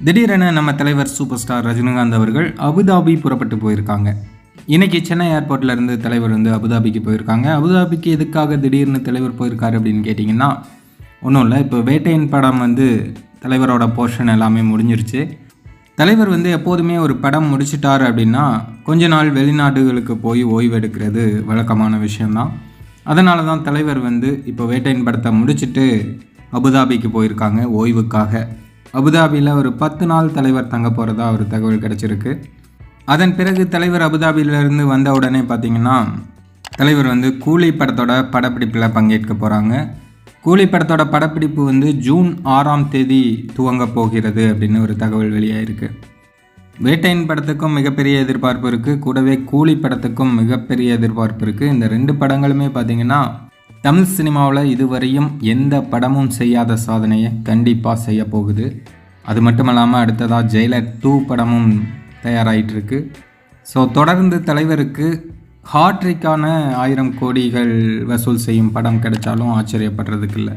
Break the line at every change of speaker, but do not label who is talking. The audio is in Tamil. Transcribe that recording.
திடீரென நம்ம தலைவர் சூப்பர் ஸ்டார் ரஜினிகாந்த் அவர்கள் அபுதாபி புறப்பட்டு போயிருக்காங்க. இன்னைக்கு சென்னை ஏர்போர்ட்லேருந்து தலைவர் அபுதாபிக்கு போயிருக்காங்க. அபுதாபிக்கு எதுக்காக திடீர்னு தலைவர் போயிருக்காரு அப்படின்னு கேட்டிங்கன்னா, ஒன்றும் இல்லை. இப்போ வேட்டையின் படம் தலைவரோட போர்ஷன் எல்லாமே முடிஞ்சிருச்சு. தலைவர் எப்போதுமே ஒரு படம் முடிச்சிட்டார் அப்படின்னா கொஞ்ச நாள் வெளிநாடுகளுக்கு போய் ஓய்வு எடுக்கிறது வழக்கமான விஷயந்தான். அதனால தான் தலைவர் இப்போ வேட்டையின் படத்தை முடிச்சுட்டு அபுதாபிக்கு போயிருக்காங்க ஓய்வுக்காக. அபுதாபியில் ஒரு 10 நாள் தலைவர் தங்க போகிறதா ஒரு தகவல் கிடச்சிருக்கு. அதன் பிறகு தலைவர் அபுதாபியிலேருந்து வந்த உடனே பார்த்திங்கன்னா, தலைவர் கூலி படத்தோட படப்பிடிப்பில் பங்கேற்க போகிறாங்க. கூலி படத்தோட படப்பிடிப்பு ஜூன் 6ஆம் தேதி துவங்க போகிறது அப்படின்னு ஒரு தகவல் வெளியாயிருக்கு. வேட்டையின் படத்துக்கும் மிகப்பெரிய எதிர்பார்ப்பு இருக்குது. கூடவே கூலி படத்துக்கும் மிகப்பெரிய எதிர்பார்ப்பு இருக்குது. இந்த 2 படங்களுமே பார்த்திங்கன்னா தமிழ் சினிமாவில் இதுவரையும் எந்த படமும் செய்யாத சாதனையை கண்டிப்பாக செய்ய போகுது. அது மட்டும் இல்லாமல் அடுத்ததாக ஜெயிலர் 2 படமும் தயாராகிட்டுருக்கு. ஸோ தொடர்ந்து தலைவருக்கு ஹாட்ரிக்கான 1000 கோடிகள் வசூல் செய்யும் படம் கிடைச்சாலும் ஆச்சரியப்படுறதுக்கு இல்லை.